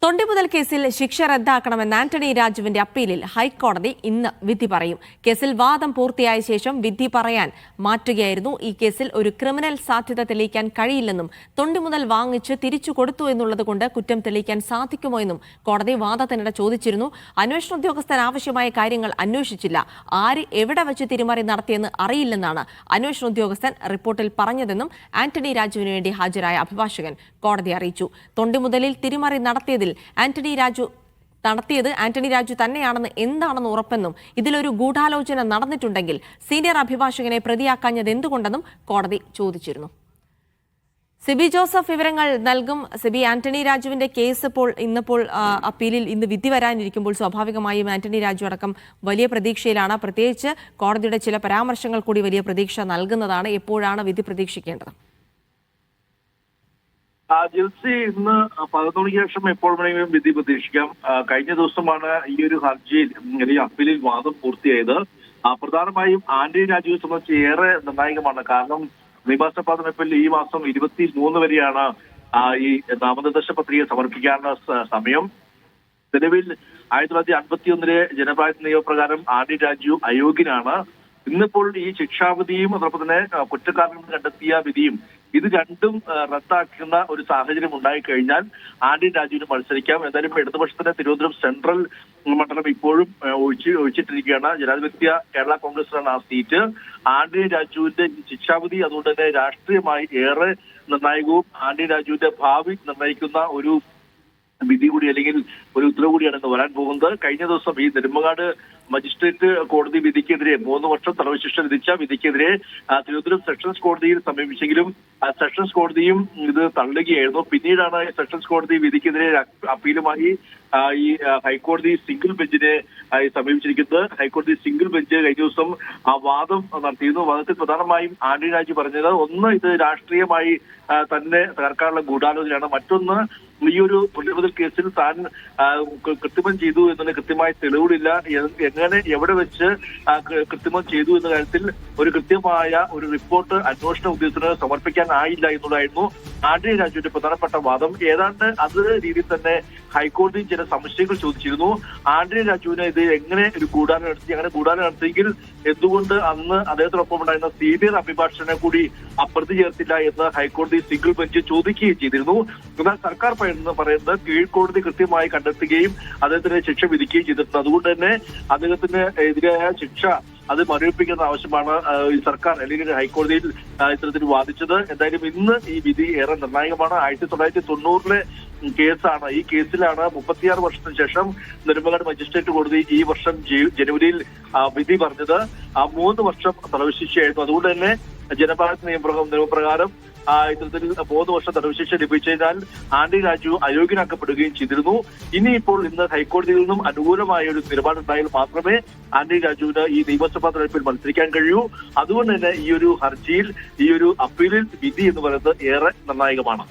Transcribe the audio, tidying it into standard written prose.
തൊണ്ടിമുതൽ കേസിൽ ശിക്ഷ റദ്ദാക്കണമെന്ന ആന്റണി രാജുവിന്റെ അപ്പീലിൽ ഹൈക്കോടതി ഇന്ന് വിധി പറയും. കേസിൽ വാദം പൂർത്തിയായ ശേഷം വിധി പറയാൻ മാറ്റുകയായിരുന്നു. ഈ കേസിൽ ഒരു ക്രിമിനൽ സാധ്യത തെളിയിക്കാൻ കഴിയില്ലെന്നും തൊണ്ടിമുതൽ വാങ്ങിച്ച് തിരിച്ചു കൊടുത്തു എന്നുള്ളതുകൊണ്ട് കുറ്റം തെളിയിക്കാൻ സാധിക്കുമോ എന്നും കോടതി വാദത്തിനിടെ ചോദിച്ചിരുന്നു. അന്വേഷണ ഉദ്യോഗസ്ഥൻ ആവശ്യമായ കാര്യങ്ങൾ അന്വേഷിച്ചില്ല, ആര് എവിടെ വെച്ച് തിരിമറി നടത്തിയെന്ന് അറിയില്ലെന്നാണ് അന്വേഷണ ഉദ്യോഗസ്ഥൻ റിപ്പോർട്ടിൽ പറഞ്ഞതെന്നും ആന്റണി രാജുവിന് വേണ്ടി ഹാജരായ അഭിഭാഷകൻ കോടതി അറിയിച്ചു. തൊണ്ടിമുതലിൽ തിരിമറി നടത്തിയത് ആന്റണി രാജു തന്നെയാണെന്ന് എന്താണെന്ന് ഉറപ്പെന്നും ഇതിലൊരു ഗൂഢാലോചന നടന്നിട്ടുണ്ടെങ്കിൽ സീനിയർ അഭിഭാഷകനെ പ്രതിയാക്കാഞ്ഞത് എന്തുകൊണ്ടെന്നും കോടതി ചോദിച്ചിരുന്നു. സിബി ജോസഫ് വിവരങ്ങൾ നൽകും. സിബി, ആന്റണി രാജുവിന്റെ കേസ് ഇന്നിപ്പോൾ അപ്പീലിൽ ഇന്ന് വിധി വരാനിരിക്കുമ്പോൾ സ്വാഭാവികമായും ആന്റണി രാജു അടക്കം വലിയ പ്രതീക്ഷയിലാണ്. പ്രത്യേകിച്ച് കോടതിയുടെ ചില പരാമർശങ്ങൾ കൂടി വലിയ പ്രതീക്ഷ നൽകുന്നതാണ്. എപ്പോഴാണ് വിധി പ്രതീക്ഷിക്കേണ്ടത്? ജിൽസി, ഇന്ന് 11 മണിക്ക് ശേഷം എപ്പോൾ വേണമെങ്കിലും വിധി പ്രതീക്ഷിക്കാം. കഴിഞ്ഞ ദിവസമാണ് ഈ ഒരു ഹർജിയിൽ ഈ അപ്പീലിൽ വാദം പൂർത്തിയായത്. പ്രധാനമായും ആന്റണി രാജുവിനെ സംബന്ധിച്ച് ഏറെ നിർണായകമാണ്. കാരണം നിയമസഭാ തെരഞ്ഞെടുപ്പിൽ ഈ മാസം 23 വരെയാണ് ഈ നാമനിർദ്ദേശ പത്രിക സമർപ്പിക്കാനുള്ള സമയം. നിലവിൽ 1951 ജനപ്രായ നിയമപ്രകാരം ആന്റണി രാജു അയോഗ്യനാണ്. ഇന്നിപ്പോൾ ഈ ശിക്ഷാവിധിയും അതോടൊപ്പം തന്നെ കുറ്റക്കാരനെന്ന് കണ്ടെത്തിയ വിധിയും ഇത് രണ്ടും റദ്ദാക്കുന്ന ഒരു സാഹചര്യം ഉണ്ടായിക്കഴിഞ്ഞാൽ ആന്റണി രാജുവിന് മത്സരിക്കാം. എന്തായാലും ഇടതുപക്ഷത്തിന്റെ തിരുവനന്തപുരം സെൻട്രൽ മണ്ഡലം ഇപ്പോഴും ഒഴിച്ചിട്ടിരിക്കുകയാണ്. ജനാധിപത്യ കേരള കോൺഗ്രസിലാണ് ആ സീറ്റ്. ആന്റണി രാജുവിന്റെ ശിക്ഷാവിധി അതുകൊണ്ട് തന്നെ രാഷ്ട്രീയമായി ഏറെ നിർണായകവും ആന്റണി രാജുവിന്റെ ഭാവി നിർണ്ണയിക്കുന്ന ഒരു വിധി കൂടി അല്ലെങ്കിൽ ഒരു ഉത്തരവ് കൂടിയാണ് ഇന്ന് വരാൻ പോകുന്നത്. കഴിഞ്ഞ ദിവസം ഈ നെടുമങ്ങാട് മജിസ്ട്രേറ്റ് കോടതി വിധിക്കെതിരെ 3 വർഷം തടവ് ശിക്ഷ വിധിച്ച വിധിക്കെതിരെ തിരുവനന്തപുരം സെഷൻസ് കോടതിയിൽ സമീപിച്ചെങ്കിലും സെഷൻസ് കോടതിയും ഇത് തള്ളുകയായിരുന്നു. പിന്നീടാണ് സെഷൻസ് കോടതി വിധിക്കെതിരെ അപ്പീലുമായി ഈ ഹൈക്കോടതി സിംഗിൾ ബെഞ്ചിനെ സമീപിച്ചിരിക്കുന്നത്. ഹൈക്കോടതി സിംഗിൾ ബെഞ്ച് കഴിഞ്ഞ ദിവസം വാദം നടത്തിയിരുന്നു. വാദത്തിൽ പ്രധാനമായും ആന്റണി രാജു പറഞ്ഞത്, ഒന്ന്, ഇത് രാഷ്ട്രീയമായി തന്നെ തകർക്കാനുള്ള ഗൂഢാലോചനയാണ്. മറ്റൊന്ന്, ഈ ഒരു തൊണ്ടിമുതൽ കേസിൽ താൻ കൃത്രിമം ചെയ്തു എന്നതിന് കൃത്യമായ തെളിവുകളില്ല, എങ്ങനെ എവിടെ വെച്ച് കൃത്രിമം ചെയ്തു എന്ന കാര്യത്തിൽ ഒരു കൃത്യമായ ഒരു റിപ്പോർട്ട് അന്വേഷണ ഉദ്യോഗസ്ഥന് സമർപ്പിക്കാനായില്ല എന്നുള്ളതായിരുന്നു ആന്റണി രാജുവിന്റെ പ്രധാനപ്പെട്ട വാദം. ഏതാണ്ട് അത് രീതിയിൽ തന്നെ ഹൈക്കോടതി ചില സംശയങ്ങൾ ചോദിച്ചിരുന്നു. ആന്റണി രാജുവിന് ഇത് എങ്ങനെ ഒരു ഗൂഢാലോചന നടത്തി, അങ്ങനെ ഗൂഢാലോചന നടത്തിയെങ്കിൽ എന്തുകൊണ്ട് അന്ന് അദ്ദേഹത്തിനൊപ്പം ഉണ്ടായിരുന്ന സീനിയർ അഭിഭാഷകനെ കൂടി പ്രതി ചേർത്തില്ല എന്ന് ഹൈക്കോടതി സിംഗിൾ ബെഞ്ച് ചോദിക്കുകയും ചെയ്തിരുന്നു. എന്നാൽ സർക്കാർ പറയുന്നത് കീഴ്ക്കോടതി കൃത്യമായി കണ്ടെത്തുകയും അദ്ദേഹത്തിന് ശിക്ഷ വിധിക്കുകയും ചെയ്തിട്ടുണ്ട്. അതുകൊണ്ട് തന്നെ അദ്ദേഹത്തിന് എതിരായ ശിക്ഷ അത് മരവിപ്പിക്കുന്ന ആവശ്യമാണ് ഈ സർക്കാർ അല്ലെങ്കിൽ ഹൈക്കോടതിയിൽ ഇത്തരത്തിൽ വാദിച്ചത്. എന്തായാലും ഇന്ന് ഈ വിധി ഏറെ നിർണായകമാണ്. 1990 കേസാണ്. ഈ കേസിലാണ് 36 വർഷത്തിന് ശേഷം നെടുമങ്ങാട് മജിസ്ട്രേറ്റ് കോടതി ഈ വർഷം ജനുവരിയിൽ വിധി പറഞ്ഞത്. 3 വർഷം തടവ് ശിക്ഷയായിരുന്നു. അതുകൊണ്ട് തന്നെ ജനപാലന നിയമപ്രകാരം ഇത്തരത്തിൽ 3 വർഷം തടവ് ശിക്ഷ ലഭിച്ചതിനാൽ ആന്റണി രാജു അയോഗ്യനാക്കപ്പെടുകയും ചെയ്തിരുന്നു. ഇനിയിപ്പോൾ ഇന്ന് ഹൈക്കോടതിയിൽ നിന്നും അനുകൂലമായ ഒരു നിലപാടുണ്ടായാൽ മാത്രമേ ആന്റണി രാജുവിന് ഈ നിയമസഭാ തെരഞ്ഞെടുപ്പിൽ മത്സരിക്കാൻ കഴിയൂ. അതുകൊണ്ട് തന്നെ ഈ ഒരു ഹർജിയിൽ ഈ ഒരു അപ്പീലിൽ വിധി എന്ന് പറയുന്നത് ഏറെ നിർണായകമാണ്.